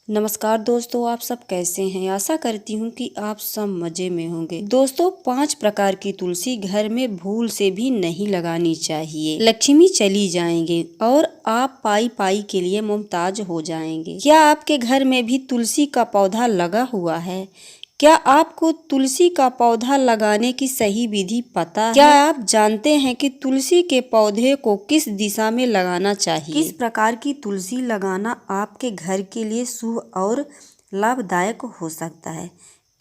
नमस्कार दोस्तों, आप सब कैसे हैं। आशा करती हूँ कि आप सब मज़े में होंगे। दोस्तों, 5 प्रकार की तुलसी घर में भूल से भी नहीं लगानी चाहिए। लक्ष्मी चली जाएंगे और आप पाई पाई के लिए मुमताज हो जाएंगे। क्या आपके घर में भी तुलसी का पौधा लगा हुआ है? क्या आपको तुलसी का पौधा लगाने की सही विधि पता है? क्या आप जानते हैं कि तुलसी के पौधे को किस दिशा में लगाना चाहिए? किस प्रकार की तुलसी लगाना आपके घर के लिए शुभ और लाभदायक हो सकता है?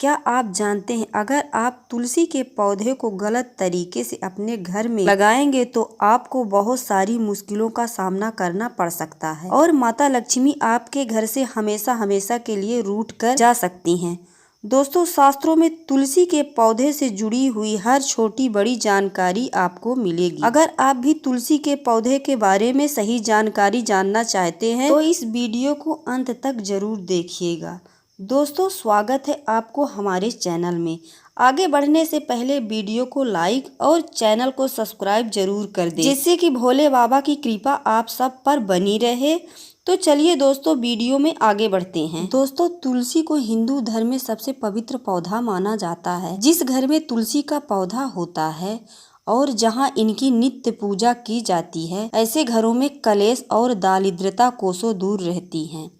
क्या आप जानते हैं अगर आप तुलसी के पौधे को गलत तरीके से अपने घर में लगाएंगे तो आपको बहुत सारी मुश्किलों का सामना करना पड़ सकता है और माता लक्ष्मी आपके घर से हमेशा हमेशा के लिए रूठ कर जा सकती हैं। दोस्तों, शास्त्रों में तुलसी के पौधे से जुड़ी हुई हर छोटी बड़ी जानकारी आपको मिलेगी। अगर आप भी तुलसी के पौधे के बारे में सही जानकारी जानना चाहते हैं तो इस वीडियो को अंत तक जरूर देखिएगा। दोस्तों, स्वागत है आपको हमारे चैनल में। आगे बढ़ने से पहले वीडियो को लाइक और चैनल को सब्सक्राइब जरूर कर दें, जिससे कि भोले बाबा की कृपा आप सब पर बनी रहे। तो चलिए दोस्तों, वीडियो में आगे बढ़ते हैं। दोस्तों, तुलसी को हिंदू धर्म में सबसे पवित्र पौधा माना जाता है। जिस घर में तुलसी का पौधा होता है और जहां इनकी नित्य पूजा की जाती है, ऐसे घरों में कलेश और दारिद्रता कोसों दूर रहती हैं,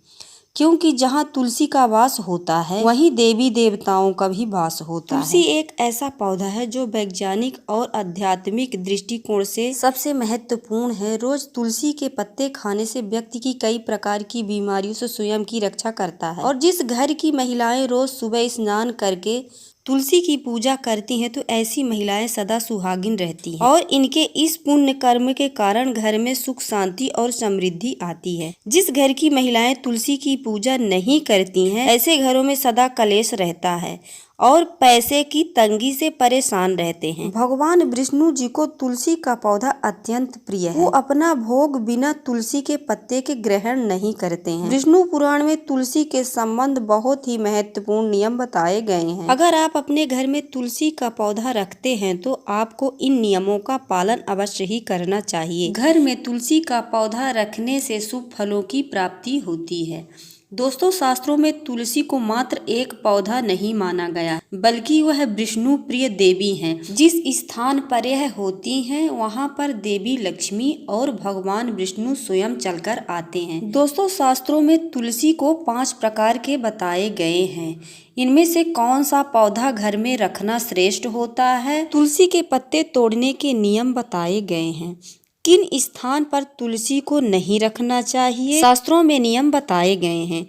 क्योंकि जहाँ तुलसी का वास होता है वहीं देवी देवताओं का भी वास होता है। तुलसी एक ऐसा पौधा है जो वैज्ञानिक और आध्यात्मिक दृष्टिकोण से सबसे महत्वपूर्ण है। रोज तुलसी के पत्ते खाने से व्यक्ति की कई प्रकार की बीमारियों से स्वयं की रक्षा करता है। और जिस घर की महिलाएं रोज सुबह स्नान करके तुलसी की पूजा करती हैं तो ऐसी महिलाएं सदा सुहागिन रहती हैं और इनके इस पुण्य कर्म के कारण घर में सुख शांति और समृद्धि आती है। जिस घर की महिलाएं तुलसी की पूजा नहीं करती हैं, ऐसे घरों में सदा कलेश रहता है और पैसे की तंगी से परेशान रहते हैं। भगवान विष्णु जी को तुलसी का पौधा अत्यंत प्रिय है। वो अपना भोग बिना तुलसी के पत्ते के ग्रहण नहीं करते हैं। विष्णु पुराण में तुलसी के संबंध बहुत ही महत्वपूर्ण नियम बताए गए हैं। अगर आप अपने घर में तुलसी का पौधा रखते हैं तो आपको इन नियमों का पालन अवश्य ही करना चाहिए। घर में तुलसी का पौधा रखने से शुभ फलों की प्राप्ति होती है। दोस्तों, शास्त्रों में तुलसी को मात्र एक पौधा नहीं माना गया, बल्कि वह विष्णु प्रिय देवी हैं। जिस स्थान पर यह होती हैं वहां पर देवी लक्ष्मी और भगवान विष्णु स्वयं चलकर आते हैं। दोस्तों, शास्त्रों में तुलसी को 5 प्रकार के बताए गए हैं। इनमें से कौन सा पौधा घर में रखना श्रेष्ठ होता है? तुलसी के पत्ते तोड़ने के नियम बताए गए हैं। किन स्थान पर तुलसी को नहीं रखना चाहिए? शास्त्रों में नियम बताए गए हैं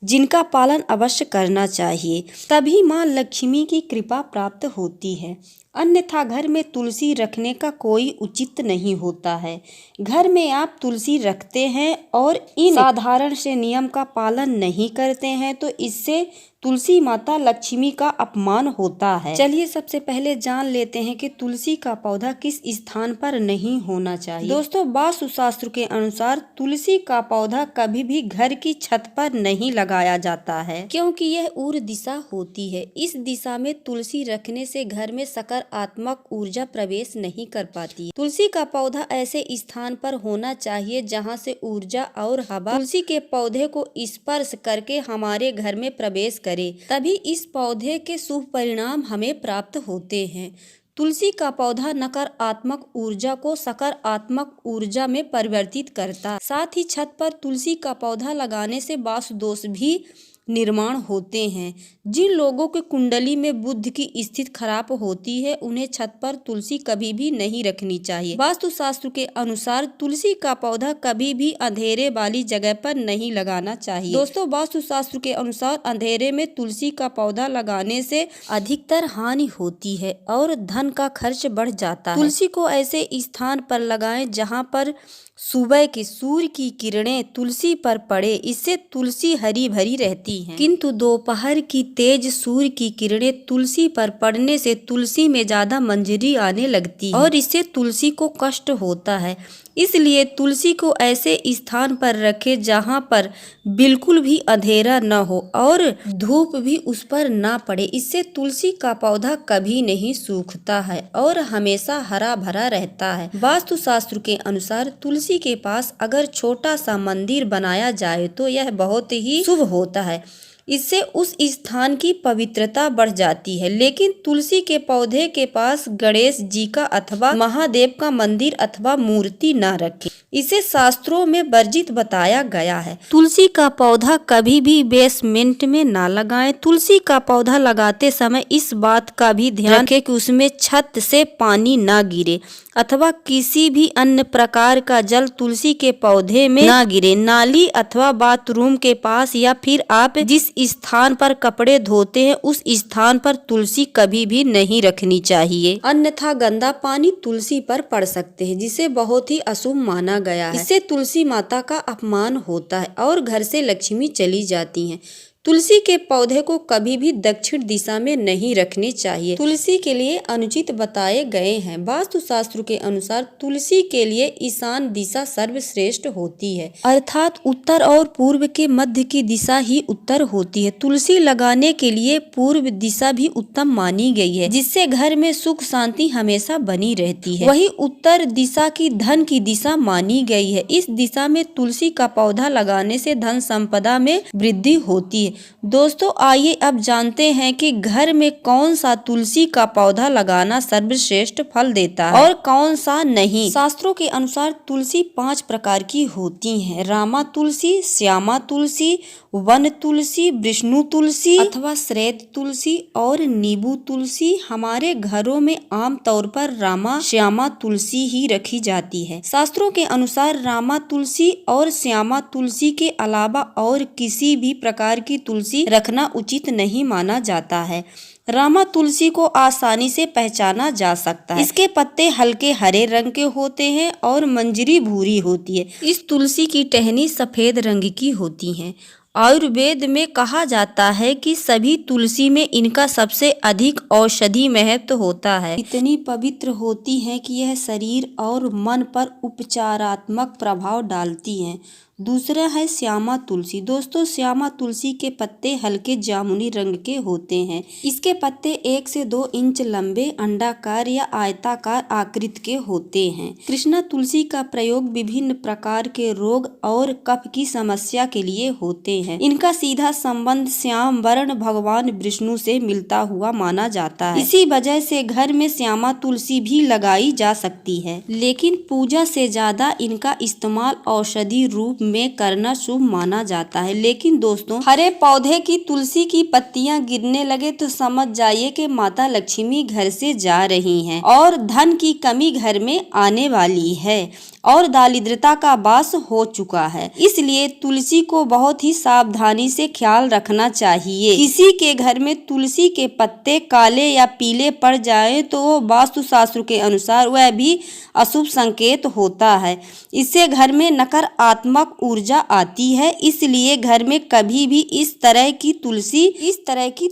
जिनका पालन अवश्य करना चाहिए, तभी माँ लक्ष्मी की कृपा प्राप्त होती है। अन्यथा घर में तुलसी रखने का कोई उचित नहीं होता है। घर में आप तुलसी रखते हैं और इन साधारण से नियम का पालन नहीं करते हैं तो इससे तुलसी माता लक्ष्मी का अपमान होता है। चलिए सबसे पहले जान लेते हैं कि तुलसी का पौधा किस स्थान पर नहीं होना चाहिए। दोस्तों, वास्तु शास्त्र के अनुसार तुलसी का पौधा कभी भी घर की छत पर नहीं लगाया जाता है, क्योंकि यह उर दिशा होती है। इस दिशा में तुलसी रखने से घर में सकारात्मक ऊर्जा प्रवेश नहीं कर पाती। तुलसी का पौधा ऐसे स्थान पर होना चाहिए जहाँ से ऊर्जा और हवा तुलसी के पौधे को स्पर्श करके हमारे घर में प्रवेश करे, तभी इस पौधे के शुभ परिणाम हमें प्राप्त होते हैं। तुलसी का पौधा नकारात्मक ऊर्जा को सकारात्मक ऊर्जा में परिवर्तित करता है। साथ ही छत पर तुलसी का पौधा लगाने से वास्तु दोष भी निर्माण होते हैं। जिन लोगों के कुंडली में बुध की स्थिति खराब होती है उन्हें छत पर तुलसी कभी भी नहीं रखनी चाहिए। वास्तु शास्त्र के अनुसार तुलसी का पौधा कभी भी अंधेरे वाली जगह पर नहीं लगाना चाहिए। दोस्तों, वास्तु शास्त्र के अनुसार अंधेरे में तुलसी का पौधा लगाने से अधिकतर हानि होती है और धन का खर्च बढ़ जाता है। तुलसी को ऐसे स्थान पर लगाएं जहां पर सुबह की सूर्य की किरणें तुलसी पर पड़े, इससे तुलसी हरी भरी रहती है। किंतु दोपहर की तेज सूर्य की किरणें तुलसी पर पड़ने से तुलसी में ज्यादा मंजरी आने लगती है और इससे तुलसी को कष्ट होता है। इसलिए तुलसी को ऐसे स्थान पर रखें जहाँ पर बिल्कुल भी अंधेरा न हो और धूप भी उस पर ना पड़े। इससे तुलसी का पौधा कभी नहीं सूखता है और हमेशा हरा भरा रहता है। वास्तु शास्त्र के अनुसार तुलसी के पास अगर छोटा सा मंदिर बनाया जाए तो यह बहुत ही शुभ होता है। इससे उस स्थान की पवित्रता बढ़ जाती है। लेकिन तुलसी के पौधे के पास गणेश जी का अथवा महादेव का मंदिर अथवा मूर्ति न रखें। इसे शास्त्रों में वर्जित बताया गया है। तुलसी का पौधा कभी भी बेसमेंट में ना लगाएं। तुलसी का पौधा लगाते समय इस बात का भी ध्यान रखें कि उसमें छत से पानी ना गिरे अथवा किसी भी अन्य प्रकार का जल तुलसी के पौधे में ना गिरे। नाली अथवा बाथरूम के पास या फिर आप जिस स्थान पर कपड़े धोते हैं उस स्थान पर तुलसी कभी भी नहीं रखनी चाहिए, अन्यथा गंदा पानी तुलसी पर पड़ सकते हैं जिसे बहुत ही अशुभ माना गया है। इससे तुलसी माता का अपमान होता है और घर से लक्ष्मी चली जाती है। तुलसी के पौधे को कभी भी दक्षिण दिशा में नहीं रखने चाहिए। तुलसी के लिए अनुचित बताए गए हैं। वास्तु शास्त्र के अनुसार तुलसी के लिए ईशान दिशा सर्वश्रेष्ठ होती है, अर्थात उत्तर और पूर्व के मध्य की दिशा ही उत्तर होती है। तुलसी लगाने के लिए पूर्व दिशा भी उत्तम मानी गई है, जिससे घर में सुख शांति हमेशा बनी रहती है। वही उत्तर दिशा की धन की दिशा मानी गई है। इस दिशा में तुलसी का पौधा लगाने से धन संपदा में वृद्धि होती है। दोस्तों आइए अब जानते हैं कि घर में कौन सा तुलसी का पौधा लगाना सर्वश्रेष्ठ फल देता है और कौन सा नहीं। शास्त्रों के अनुसार तुलसी 5 प्रकार की होती है। रामा तुलसी, श्यामा तुलसी, वन तुलसी, विष्णु तुलसी अथवा श्वेत तुलसी और नींबू तुलसी। हमारे घरों में आम तौर पर रामा श्यामा तुलसी ही रखी जाती है। शास्त्रों के अनुसार रामा तुलसी और श्यामा तुलसी के अलावा और किसी भी प्रकार की तुलसी रखना उचित नहीं माना जाता है। रामा तुलसी को आसानी से पहचाना जा सकता है। इसके पत्ते हल्के हरे रंग के होते हैं और मंजरी भूरी होती है। इस तुलसी की टहनी सफेद रंग की होती है। आयुर्वेद में कहा जाता है कि सभी तुलसी में इनका सबसे अधिक औषधि महत्व होता है। इतनी पवित्र होती है कि यह शरीर और मन पर उपचारात्मक प्रभाव डालती हैं। दूसरा है श्यामा तुलसी। दोस्तों श्यामा तुलसी के पत्ते हल्के जामुनी रंग के होते हैं। इसके पत्ते 1 से 2 इंच लंबे, अंडाकार या आयताकार आकृति के होते हैं। कृष्णा तुलसी का प्रयोग विभिन्न प्रकार के रोग और कफ की समस्या के लिए होते हैं। इनका सीधा संबंध श्याम वर्ण भगवान विष्णु से मिलता हुआ माना जाता है। इसी वजह से घर में श्यामा तुलसी भी लगाई जा सकती है, लेकिन पूजा से ज्यादा इनका इस्तेमाल औषधि रूप में करना शुभ माना जाता है। लेकिन दोस्तों हरे पौधे की तुलसी की पत्तियां गिरने लगे तो समझ जाइए कि माता लक्ष्मी घर से जा रही हैं और धन की कमी घर में आने वाली है और दारिद्रता का वास हो चुका है। इसलिए तुलसी को बहुत ही सावधानी से ख्याल रखना चाहिए। किसी के घर में तुलसी के पत्ते काले या पीले पड़ जाएं तो वास्तु शास्त्र के अनुसार वह भी अशुभ संकेत होता है। इससे घर में नकारात्मक ऊर्जा आती है। इसलिए घर में कभी भी इस तरह की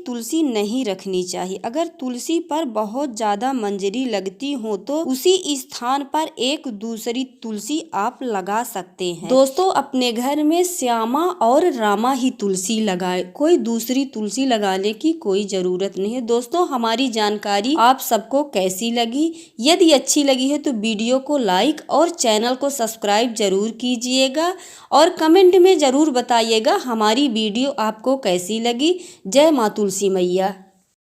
तुलसी नहीं रखनी चाहिए। अगर तुलसी पर बहुत ज्यादा मंजरी लगती हो तो उसी स्थान पर एक दूसरी तुलसी आप लगा सकते हैं। दोस्तों अपने घर में श्यामा और रामा ही तुलसी लगाएं, कोई दूसरी तुलसी लगाने की कोई जरूरत नहीं है। दोस्तों हमारी जानकारी आप सबको कैसी लगी? यदि अच्छी लगी है तो वीडियो को लाइक और चैनल को सब्सक्राइब जरूर कीजिएगा और कमेंट में जरूर बताइएगा हमारी वीडियो आपको कैसी लगी। जय मां तुलसी मैया।